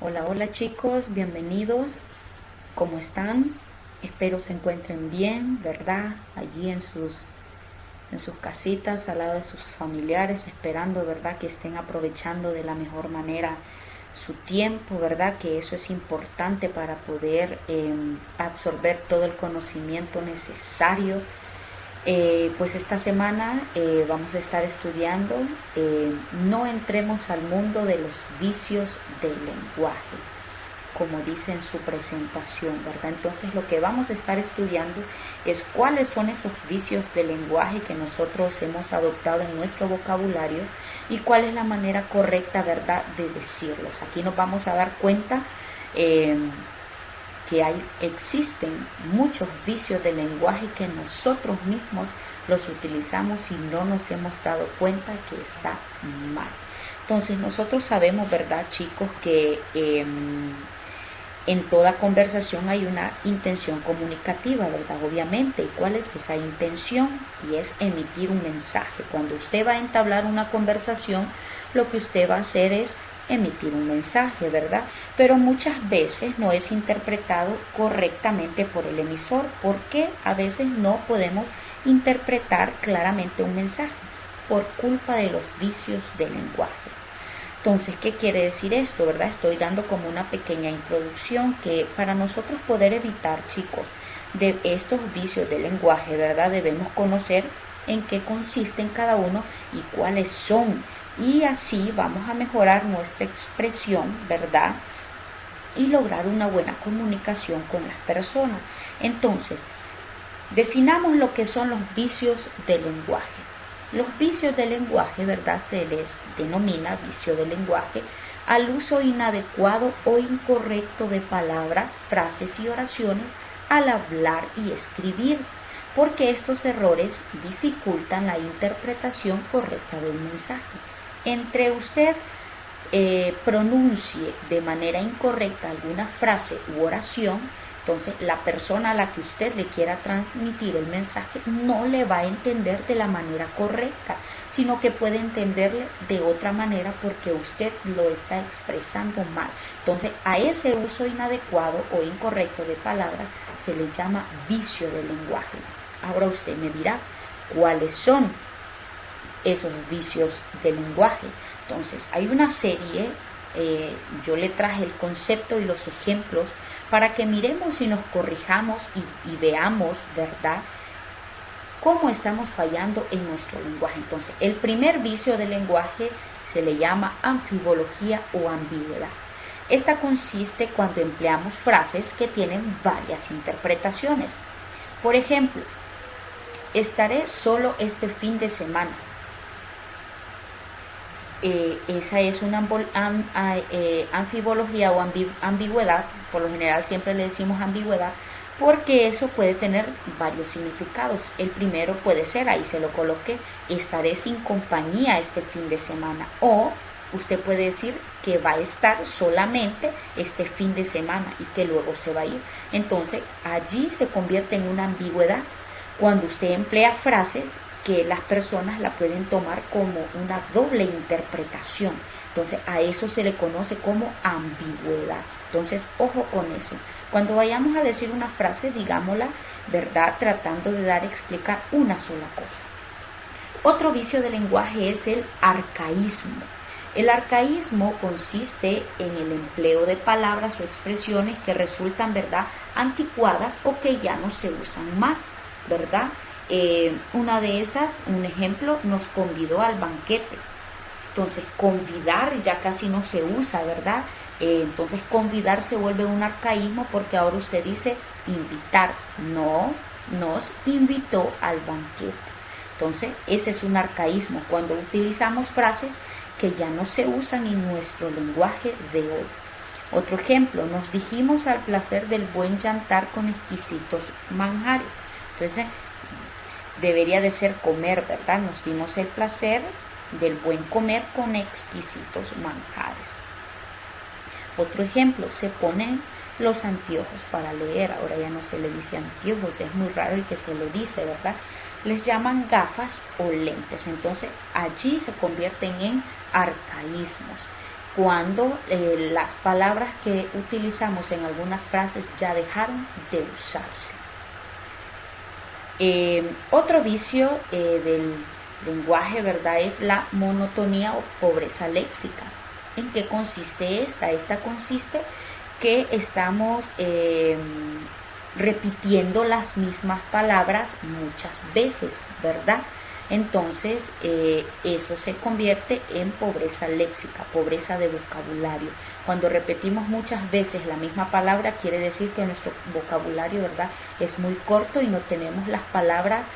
Hola, hola chicos, bienvenidos. ¿Cómo están? Espero se encuentren bien, ¿verdad? Allí en sus casitas, al lado de sus familiares, esperando, ¿verdad? Que estén aprovechando de la mejor manera su tiempo, ¿verdad? Que eso es importante para poder absorber todo el conocimiento necesario. Pues esta semana vamos a estar estudiando no entremos al mundo de los vicios del lenguaje, como dice en su presentación, ¿verdad? Entonces lo que vamos a estar estudiando es cuáles son esos vicios del lenguaje que nosotros hemos adoptado en nuestro vocabulario y cuál es la manera correcta, ¿verdad?, de decirlos. Aquí nos vamos a dar cuenta eh, que existen muchos vicios del lenguaje que nosotros mismos los utilizamos y no nos hemos dado cuenta que está mal. Entonces nosotros sabemos, ¿verdad, chicos?, que en toda conversación hay una intención comunicativa, ¿verdad? Obviamente. ¿Y cuál es esa intención? Y es emitir un mensaje. Cuando usted va a entablar una conversación, lo que usted va a hacer es emitir un mensaje, ¿verdad? Pero muchas veces no es interpretado correctamente por el emisor, porque a veces no podemos interpretar claramente un mensaje por culpa de los vicios del lenguaje. Entonces, ¿qué quiere decir esto, verdad? Estoy dando como una pequeña introducción que para nosotros poder evitar, chicos, de estos vicios del lenguaje, ¿verdad? Debemos conocer en qué consisten cada uno y cuáles son. Y así vamos a mejorar nuestra expresión, ¿verdad? Y lograr una buena comunicación con las personas. Entonces, definamos lo que son los vicios del lenguaje. Los vicios del lenguaje, ¿verdad?, se les denomina vicio del lenguaje al uso inadecuado o incorrecto de palabras, frases y oraciones al hablar y escribir, porque estos errores dificultan la interpretación correcta del mensaje. Entre usted pronuncie de manera incorrecta alguna frase u oración, entonces la persona a la que usted le quiera transmitir el mensaje no le va a entender de la manera correcta, sino que puede entenderle de otra manera porque usted lo está expresando mal. Entonces a ese uso inadecuado o incorrecto de palabras se le llama vicio del lenguaje. Ahora usted me dirá cuáles son esos vicios del lenguaje. Entonces hay una serie, yo le traje el concepto y los ejemplos para que miremos y nos corrijamos y veamos, ¿verdad?, cómo estamos fallando en nuestro lenguaje. Entonces, el primer vicio del lenguaje se le llama anfibología o ambigüedad. Esta consiste cuando empleamos frases que tienen varias interpretaciones. Por ejemplo, estaré solo este fin de semana. Esa es una anfibología o ambigüedad. Por lo general siempre le decimos ambigüedad porque eso puede tener varios significados. El primero puede ser, ahí se lo coloqué, estaré sin compañía este fin de semana, o usted puede decir que va a estar solamente este fin de semana y que luego se va a ir. Entonces allí se convierte en una ambigüedad cuando usted emplea frases que las personas la pueden tomar como una doble interpretación. Entonces a eso se le conoce como ambigüedad. Entonces ojo con eso. Cuando vayamos a decir una frase, digámosla, ¿verdad?, tratando de dar a explicar una sola cosa. Otro vicio del lenguaje es el arcaísmo. El arcaísmo consiste en el empleo de palabras o expresiones que resultan, ¿verdad?, anticuadas o que ya no se usan más, ¿verdad? Una de esas, un ejemplo, nos convidó al banquete. Entonces, convidar ya casi no se usa, ¿verdad? Entonces, convidar se vuelve un arcaísmo porque ahora usted dice invitar. No, nos invitó al banquete. Entonces, ese es un arcaísmo cuando utilizamos frases que ya no se usan en nuestro lenguaje de hoy. Otro ejemplo, nos dijimos al placer del buen yantar con exquisitos manjares. Entonces, debería de ser comer, ¿verdad? Nos dimos el placer del buen comer con exquisitos manjares. Otro ejemplo, se ponen los anteojos para leer. Ahora ya no se le dice anteojos, es muy raro el que se lo dice, ¿verdad? Les llaman gafas o lentes. Entonces allí se convierten en arcaísmos. cuando las palabras que utilizamos en algunas frases ya dejaron de usarse. Otro vicio del lenguaje, ¿verdad?, es la monotonía o pobreza léxica. ¿En qué consiste esta? Esta consiste que estamos repitiendo las mismas palabras muchas veces, ¿verdad? Entonces eso se convierte en pobreza léxica, pobreza de vocabulario. Cuando repetimos muchas veces la misma palabra, quiere decir que nuestro vocabulario, ¿verdad?, es muy corto y no tenemos las palabras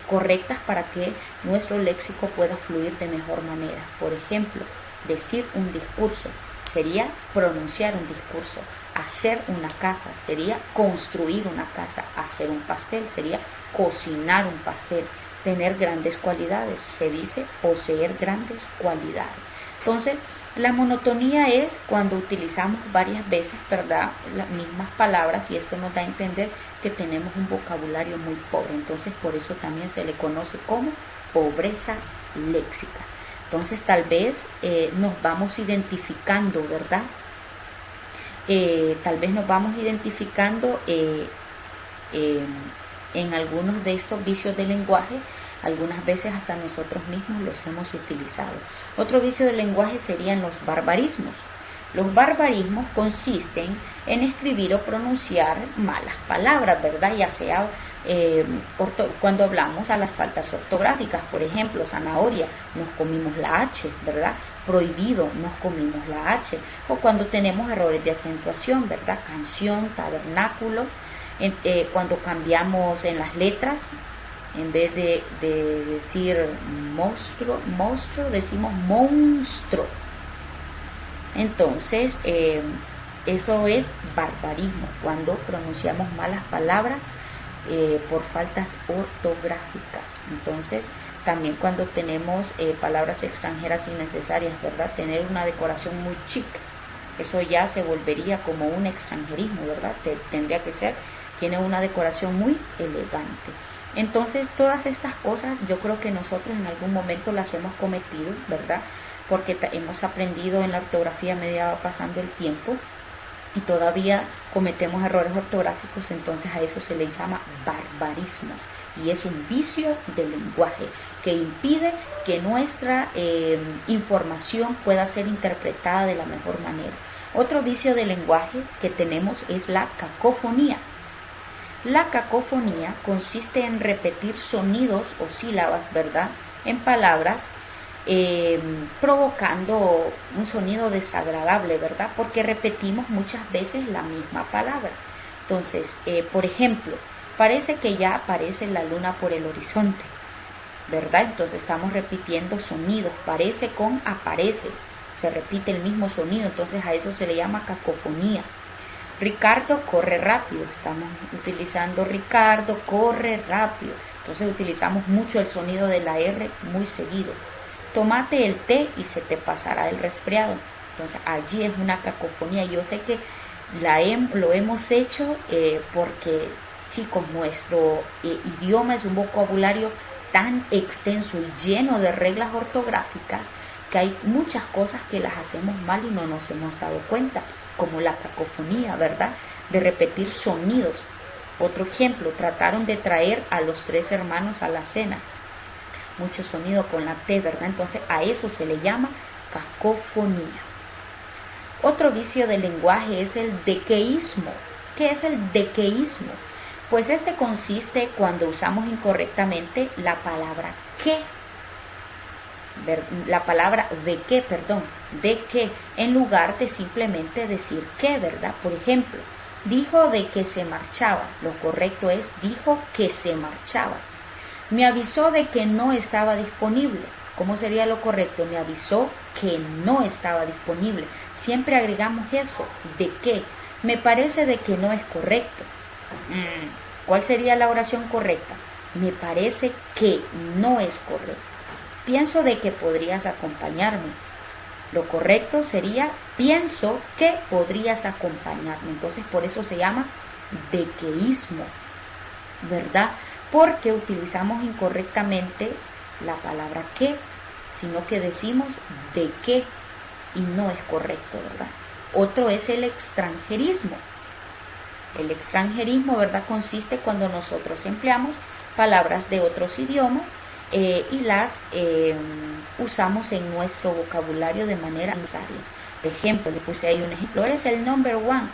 correctas para que nuestro léxico pueda fluir de mejor manera. Por ejemplo, decir un discurso sería pronunciar un discurso. Hacer una casa sería construir una casa. Hacer un pastel sería cocinar un pastel. Tener grandes cualidades, se dice poseer grandes cualidades. Entonces, la monotonía es cuando utilizamos varias veces, ¿verdad?, las mismas palabras, y esto nos da a entender que tenemos un vocabulario muy pobre. Entonces, por eso también se le conoce como pobreza léxica. Entonces, tal vez nos vamos identificando, ¿verdad? Tal vez nos vamos identificando en algunos de estos vicios del lenguaje. Algunas veces hasta nosotros mismos los hemos utilizado. Otro vicio del lenguaje serían los barbarismos. Los barbarismos consisten en escribir o pronunciar malas palabras, ¿verdad? Ya sea cuando hablamos a las faltas ortográficas, por ejemplo, zanahoria, nos comimos la H, ¿verdad? Prohibido, nos comimos la H. O cuando tenemos errores de acentuación, ¿verdad? Canción, tabernáculo. Cuando cambiamos en las letras, en vez de decir monstruo, decimos monstruo. Entonces, eso es barbarismo, cuando pronunciamos malas palabras por faltas ortográficas. Entonces, también cuando tenemos palabras extranjeras innecesarias, ¿verdad? Tener una decoración muy chic, eso ya se volvería como un extranjerismo, ¿verdad? Tendría que ser, tiene una decoración muy elegante. Entonces, todas estas cosas yo creo que nosotros en algún momento las hemos cometido, ¿verdad? Porque hemos aprendido en la ortografía a medida va pasando el tiempo y todavía cometemos errores ortográficos, entonces a eso se le llama barbarismos. Y es un vicio del lenguaje que impide que nuestra información pueda ser interpretada de la mejor manera. Otro vicio del lenguaje que tenemos es la cacofonía. La cacofonía consiste en repetir sonidos o sílabas, ¿verdad?, en palabras, provocando un sonido desagradable, ¿verdad?, porque repetimos muchas veces la misma palabra. Entonces, por ejemplo, parece que ya aparece la luna por el horizonte, ¿verdad? Entonces estamos repitiendo sonidos, parece con aparece, se repite el mismo sonido, entonces a eso se le llama cacofonía. Ricardo corre rápido, estamos utilizando Ricardo corre rápido, entonces utilizamos mucho el sonido de la R muy seguido. Tómate el té y se te pasará el resfriado. Entonces allí es una cacofonía. Yo sé que lo hemos hecho porque, chicos, nuestro idioma es un vocabulario tan extenso y lleno de reglas ortográficas que hay muchas cosas que las hacemos mal y no nos hemos dado cuenta, como la cacofonía, ¿verdad?, de repetir sonidos. Otro ejemplo, trataron de traer a los 3 hermanos a la cena. Mucho sonido con la T, ¿verdad? Entonces a eso se le llama cacofonía. Otro vicio del lenguaje es el dequeísmo. ¿Qué es el dequeísmo? Pues este consiste cuando usamos incorrectamente la palabra que. La palabra de que, en lugar de simplemente decir que, ¿verdad? Por ejemplo, dijo de que se marchaba. Lo correcto es dijo que se marchaba. Me avisó de que no estaba disponible. ¿Cómo sería lo correcto? Me avisó que no estaba disponible. Siempre agregamos eso, de que. Me parece de que no es correcto. ¿Cuál sería la oración correcta? Me parece que no es correcto. Pienso de que podrías acompañarme. Lo correcto sería pienso que podrías acompañarme. Entonces por eso se llama dequeísmo, ¿verdad? Porque utilizamos incorrectamente la palabra que, sino que decimos de que. y no es correcto, ¿verdad? Otro es el extranjerismo. El extranjerismo, ¿verdad?, consiste cuando nosotros empleamos palabras de otros idiomas y las usamos en nuestro vocabulario de manera necesaria. Por ejemplo, le puse ahí un ejemplo, eres el number one.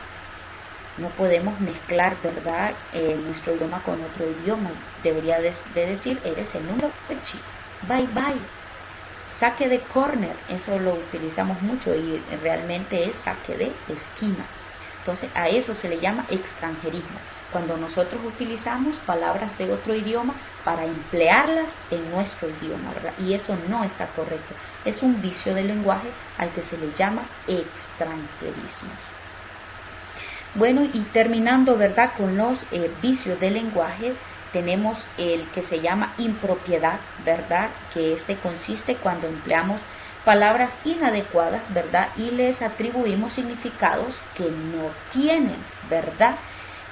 No podemos mezclar, ¿verdad?, nuestro idioma con otro idioma. Debería de decir, eres el número 2. Bye bye. Saque de corner, eso lo utilizamos mucho y realmente es saque de esquina. Entonces a eso se le llama extranjerismo, cuando nosotros utilizamos palabras de otro idioma para emplearlas en nuestro idioma, ¿verdad? Y eso no está correcto. Es un vicio del lenguaje al que se le llama extranjerismo. Bueno, y terminando, ¿verdad?, con los vicios del lenguaje, tenemos el que se llama impropiedad, ¿verdad?, que consiste cuando empleamos palabras inadecuadas, ¿verdad?, y les atribuimos significados que no tienen, ¿verdad?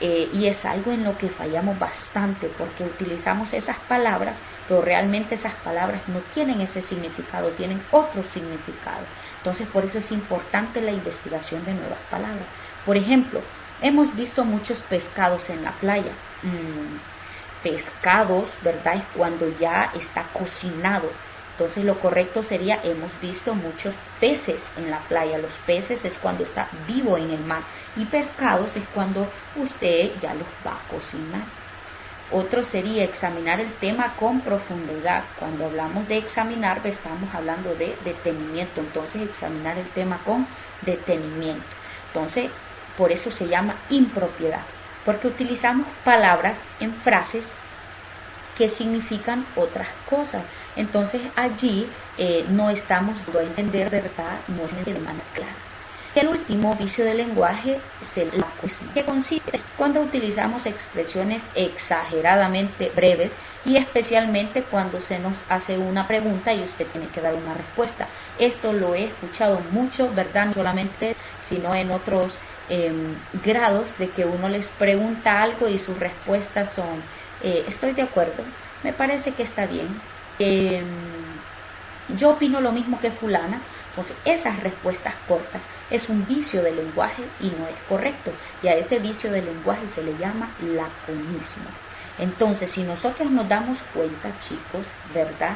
Y es algo en lo que fallamos bastante porque utilizamos esas palabras, pero realmente esas palabras no tienen ese significado, tienen otro significado. Entonces, por eso es importante la investigación de nuevas palabras. Por ejemplo, hemos visto muchos pescados en la playa. Pescados, ¿verdad?, es cuando ya está cocinado. Entonces lo correcto sería, hemos visto muchos peces en la playa. Los peces es cuando está vivo en el mar. Y pescados es cuando usted ya los va a cocinar. Otro sería examinar el tema con profundidad. Cuando hablamos de examinar, estamos hablando de detenimiento. Entonces examinar el tema con detenimiento. Entonces, por eso se llama impropiedad. Porque utilizamos palabras en frases que significan otras cosas. Entonces allí no estamos dando a entender, ¿verdad?, no es de manera clara. El último vicio del lenguaje es el laconismo, que consiste cuando utilizamos expresiones exageradamente breves y especialmente cuando se nos hace una pregunta y usted tiene que dar una respuesta. Esto lo he escuchado mucho, ¿verdad?, no solamente, sino en otros grados, de que uno les pregunta algo y sus respuestas son estoy de acuerdo, me parece que está bien, yo opino lo mismo que fulana. Entonces esas respuestas cortas es un vicio del lenguaje y no es correcto, y a ese vicio del lenguaje se le llama laconismo. Entonces, si nosotros nos damos cuenta, chicos, ¿verdad?,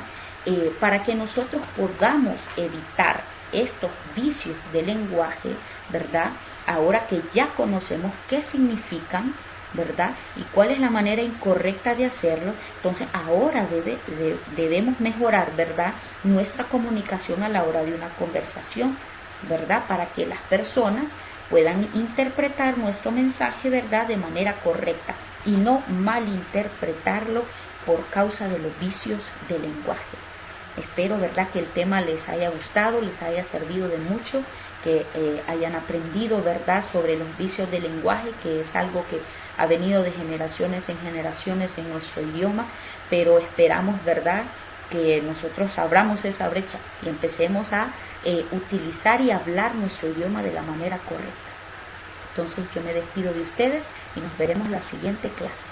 para que nosotros podamos evitar estos vicios del lenguaje, ¿verdad?, ahora que ya conocemos qué significan, ¿verdad?, y cuál es la manera incorrecta de hacerlo, entonces ahora debemos mejorar, ¿verdad?, nuestra comunicación a la hora de una conversación, ¿verdad?, para que las personas puedan interpretar nuestro mensaje, ¿verdad?, de manera correcta y no malinterpretarlo por causa de los vicios del lenguaje. Espero, ¿verdad?, que el tema les haya gustado, les haya servido de mucho, que hayan aprendido, ¿verdad?, sobre los vicios del lenguaje, que es algo que ha venido de generaciones en generaciones en nuestro idioma, pero esperamos, ¿verdad?, que nosotros abramos esa brecha y empecemos a utilizar y hablar nuestro idioma de la manera correcta. Entonces yo me despido de ustedes y nos veremos en la siguiente clase.